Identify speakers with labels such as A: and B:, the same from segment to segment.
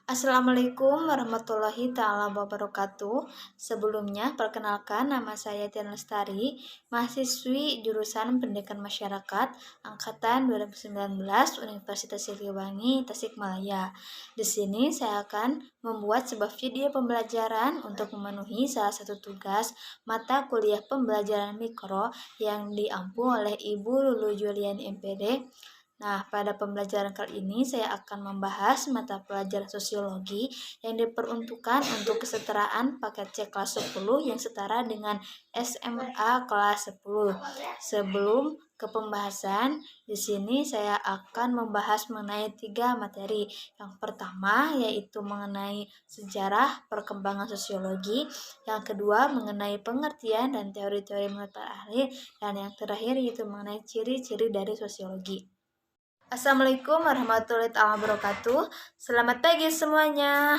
A: Assalamualaikum warahmatullahi taala wabarakatuh. Sebelumnya, perkenalkan nama saya Tian Lestari, mahasiswi jurusan Pendidikan Masyarakat angkatan 2019 Universitas Siliwangi, Tasikmalaya. Di sini saya akan membuat sebuah video pembelajaran untuk memenuhi salah satu tugas mata kuliah pembelajaran mikro yang diampu oleh Ibu Lulu Juliani MPD. Nah, pada pembelajaran kali ini saya akan membahas mata pelajaran sosiologi yang diperuntukkan untuk kesetaraan paket C kelas 10 yang setara dengan SMA kelas 10. Sebelum ke pembahasan, di sini saya akan membahas mengenai 3 materi. Yang pertama yaitu mengenai sejarah perkembangan sosiologi, yang kedua mengenai pengertian dan teori-teori menurut para ahli, dan yang terakhir yaitu mengenai ciri-ciri dari sosiologi. Assalamualaikum warahmatullahi wabarakatuh. Selamat pagi semuanya.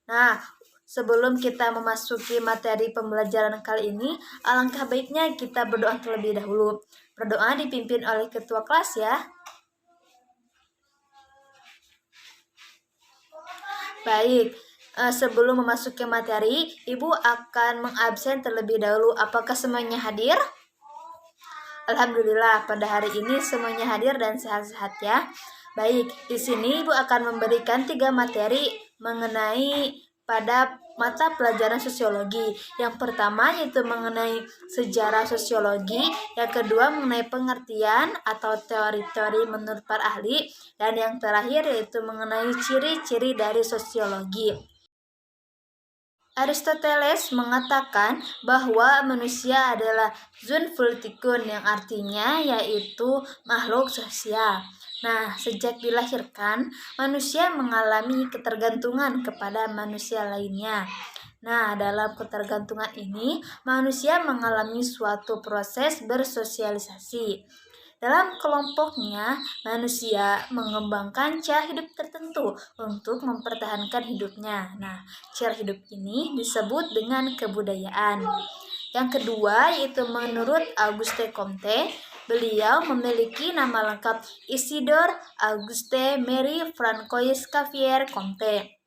A: Nah, sebelum kita memasuki materi pembelajaran kali ini, alangkah baiknya kita berdoa terlebih dahulu. Berdoa dipimpin oleh ketua kelas ya. Baik, sebelum memasuki materi, Ibu akan mengabsen terlebih dahulu. Apakah semuanya hadir? Alhamdulillah, pada hari ini semuanya hadir dan sehat-sehat ya. Baik, di sini Ibu akan memberikan 3 materi mengenai pada mata pelajaran sosiologi. Yang pertama yaitu mengenai sejarah sosiologi, yang kedua mengenai pengertian atau teori-teori menurut para ahli, dan yang terakhir yaitu mengenai ciri-ciri dari sosiologi. Aristoteles mengatakan bahwa manusia adalah zoonfultikun, yang artinya yaitu makhluk sosial. Nah, sejak dilahirkan, manusia mengalami ketergantungan kepada manusia lainnya. Nah, dalam ketergantungan ini, manusia mengalami suatu proses bersosialisasi. Dalam kelompoknya, manusia mengembangkan cara hidup tertentu untuk mempertahankan hidupnya. Nah, cara hidup ini disebut dengan kebudayaan. Yang kedua yaitu menurut Auguste Comte, beliau memiliki nama lengkap Isidore Auguste Marie Francois Xavier Comte.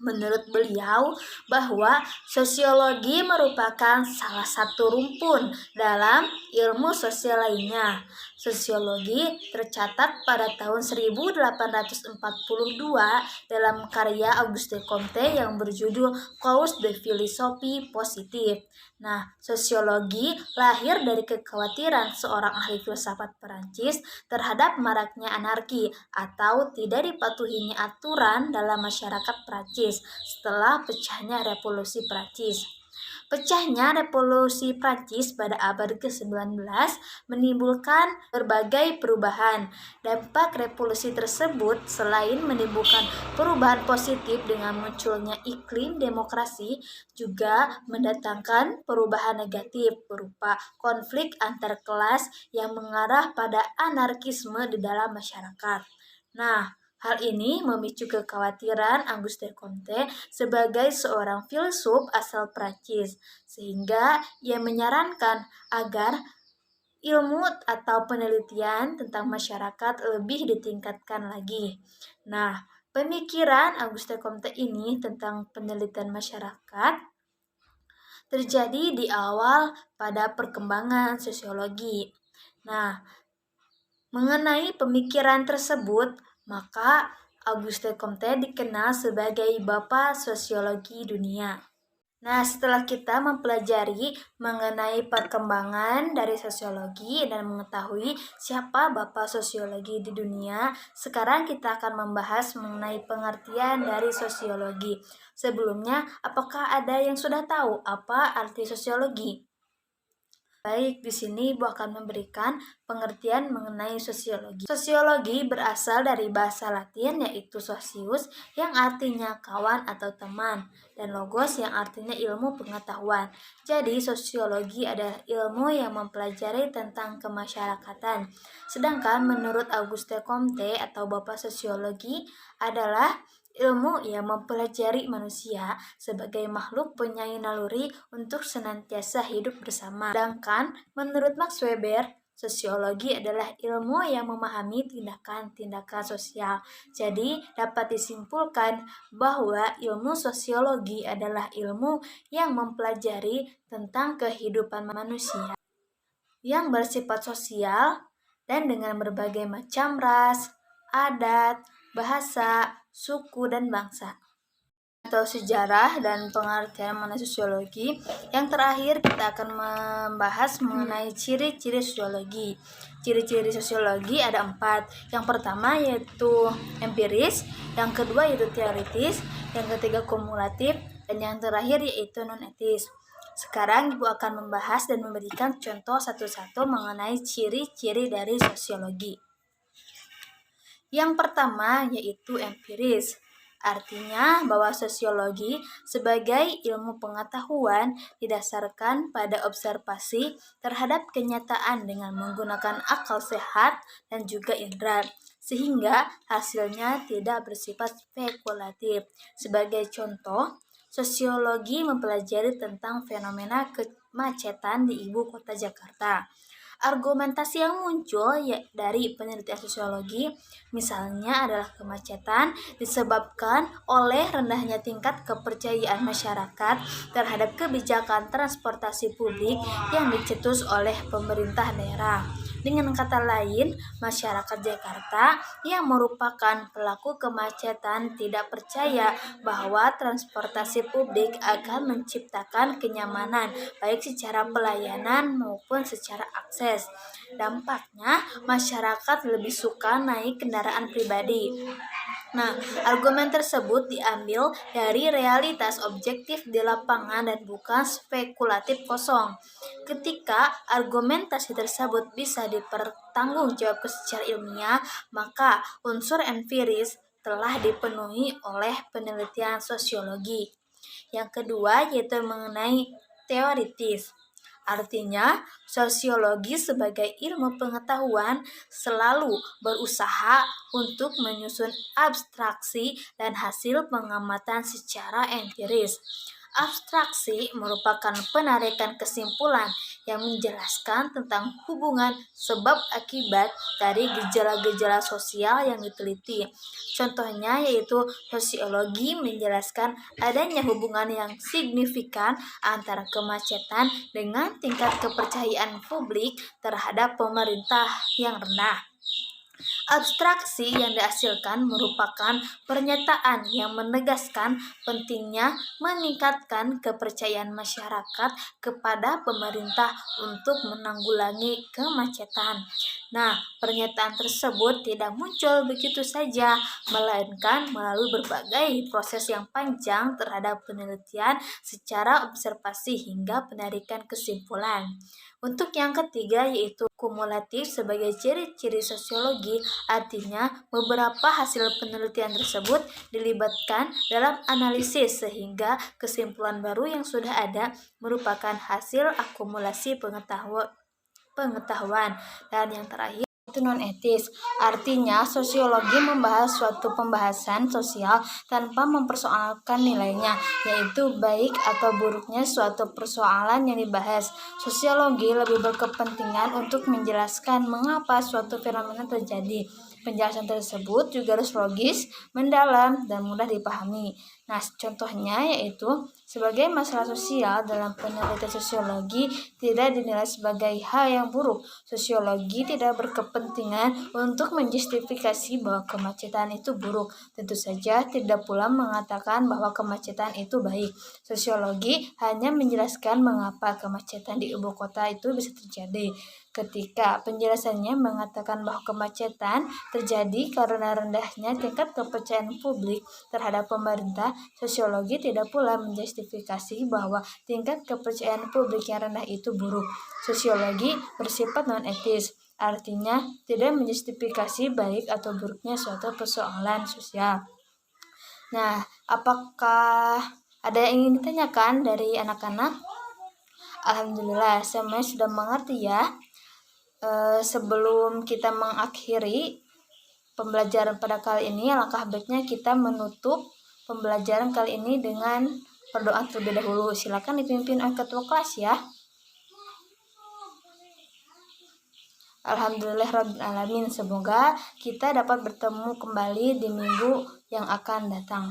A: Menurut beliau bahwa sosiologi merupakan salah satu rumpun dalam ilmu sosial lainnya. Sosiologi tercatat pada tahun 1842 dalam karya Auguste Comte yang berjudul Cause de Philosophie Positive. Nah, sosiologi lahir dari kekhawatiran seorang ahli filsafat Perancis terhadap maraknya anarki atau tidak dipatuhinya aturan dalam masyarakat Perancis setelah pecahnya Revolusi Perancis. Pecahnya Revolusi Prancis pada abad ke-19 menimbulkan berbagai perubahan. Dampak revolusi tersebut selain menimbulkan perubahan positif dengan munculnya iklim demokrasi, juga mendatangkan perubahan negatif berupa konflik antar kelas yang mengarah pada anarkisme di dalam masyarakat. Nah, hal ini memicu kekhawatiran Auguste Comte sebagai seorang filsuf asal Prancis, sehingga ia menyarankan agar ilmu atau penelitian tentang masyarakat lebih ditingkatkan lagi. Nah, pemikiran Auguste Comte ini tentang penelitian masyarakat terjadi di awal pada perkembangan sosiologi. Nah, mengenai pemikiran tersebut, maka Auguste Comte dikenal sebagai Bapak Sosiologi Dunia. Nah, setelah kita mempelajari mengenai perkembangan dari sosiologi dan mengetahui siapa Bapak Sosiologi di dunia, sekarang kita akan membahas mengenai pengertian dari sosiologi. Sebelumnya, apakah ada yang sudah tahu apa arti sosiologi? Baik, di sini Ibu akan memberikan pengertian mengenai sosiologi. Sosiologi berasal dari bahasa Latin yaitu socius yang artinya kawan atau teman, dan logos yang artinya ilmu pengetahuan. Jadi sosiologi adalah ilmu yang mempelajari tentang kemasyarakatan. Sedangkan menurut Auguste Comte atau Bapak Sosiologi adalah ilmu yang mempelajari manusia sebagai makhluk penyai naluri untuk senantiasa hidup bersama. Sedangkan menurut Max Weber, Sosiologi adalah ilmu yang memahami tindakan-tindakan sosial. Jadi, dapat disimpulkan bahwa ilmu sosiologi adalah ilmu yang mempelajari tentang kehidupan manusia yang bersifat sosial dan dengan berbagai macam ras, adat, bahasa, suku, dan bangsa atau sejarah dan pengertian mengenai sosiologi. Yang terakhir kita akan membahas mengenai ciri-ciri sosiologi. Ciri-ciri sosiologi ada 4. Yang pertama yaitu empiris, yang kedua yaitu teoritis, yang ketiga kumulatif, dan yang terakhir yaitu non-etis. Sekarang Ibu akan membahas dan memberikan contoh satu-satu mengenai ciri-ciri dari sosiologi. Yang pertama yaitu empiris. Artinya bahwa sosiologi sebagai ilmu pengetahuan didasarkan pada observasi terhadap kenyataan dengan menggunakan akal sehat dan juga indera, sehingga hasilnya tidak bersifat spekulatif. Sebagai contoh, sosiologi mempelajari tentang fenomena kemacetan di ibu kota Jakarta. Argumentasi yang muncul dari penelitian sosiologi misalnya adalah kemacetan disebabkan oleh rendahnya tingkat kepercayaan masyarakat terhadap kebijakan transportasi publik yang dicetus oleh pemerintah daerah. Dengan kata lain, masyarakat Jakarta yang merupakan pelaku kemacetan tidak percaya bahwa transportasi publik akan menciptakan kenyamanan baik secara pelayanan maupun secara akses. Dampaknya, masyarakat lebih suka naik kendaraan pribadi. Nah, argumen tersebut diambil dari realitas objektif di lapangan dan bukan spekulatif kosong. Ketika argumentasi tersebut bisa dipertanggungjawabkan secara ilmiah, maka unsur empiris telah dipenuhi oleh penelitian sosiologi. Yang kedua yaitu mengenai teoritis. Artinya, sosiologi sebagai ilmu pengetahuan selalu berusaha untuk menyusun abstraksi dan hasil pengamatan secara empiris. Abstraksi merupakan penarikan kesimpulan yang menjelaskan tentang hubungan sebab akibat dari gejala-gejala sosial yang diteliti. Contohnya yaitu sosiologi menjelaskan adanya hubungan yang signifikan antara kemacetan dengan tingkat kepercayaan publik terhadap pemerintah yang rendah. Abstraksi yang dihasilkan merupakan pernyataan yang menegaskan pentingnya meningkatkan kepercayaan masyarakat kepada pemerintah untuk menanggulangi kemacetan. Nah, pernyataan tersebut tidak muncul begitu saja, melainkan melalui berbagai proses yang panjang terhadap penelitian secara observasi hingga penarikan kesimpulan. Untuk yang ketiga yaitu kumulatif sebagai ciri-ciri sosiologi, artinya beberapa hasil penelitian tersebut dilibatkan dalam analisis sehingga kesimpulan baru yang sudah ada merupakan hasil akumulasi pengetahuan. Dan yang terakhir itu non-etis, artinya sosiologi membahas suatu pembahasan sosial tanpa mempersoalkan nilainya, yaitu baik atau buruknya suatu persoalan yang dibahas. Sosiologi lebih berkepentingan untuk menjelaskan mengapa suatu fenomena terjadi. Penjelasan tersebut juga harus logis, mendalam, dan mudah dipahami. Nah, contohnya yaitu sebagai masalah sosial dalam penelitian sosiologi tidak dinilai sebagai hal yang buruk. Sosiologi tidak berkepentingan untuk menjustifikasi bahwa kemacetan itu buruk. Tentu saja tidak pula mengatakan bahwa kemacetan itu baik. Sosiologi hanya menjelaskan mengapa kemacetan di ibu kota itu bisa terjadi. Ketika penjelasannya mengatakan bahwa kemacetan terjadi karena rendahnya tingkat kepercayaan publik terhadap pemerintah, sosiologi tidak pula menjustifikasi bahwa tingkat kepercayaan publik yang rendah itu buruk. Sosiologi bersifat non-etis, artinya tidak menjustifikasi baik atau buruknya suatu persoalan sosial. Nah, apakah ada yang ingin ditanyakan dari anak-anak? Alhamdulillah, semuanya sudah mengerti ya. Sebelum kita mengakhiri pembelajaran pada kali ini, alangkah baiknya kita menutup pembelajaran kali ini dengan berdoa terlebih dahulu. Silakan dipimpin oleh ketua kelas ya. Alhamdulillahirrabbilalamin. Semoga kita dapat bertemu kembali di minggu yang akan datang.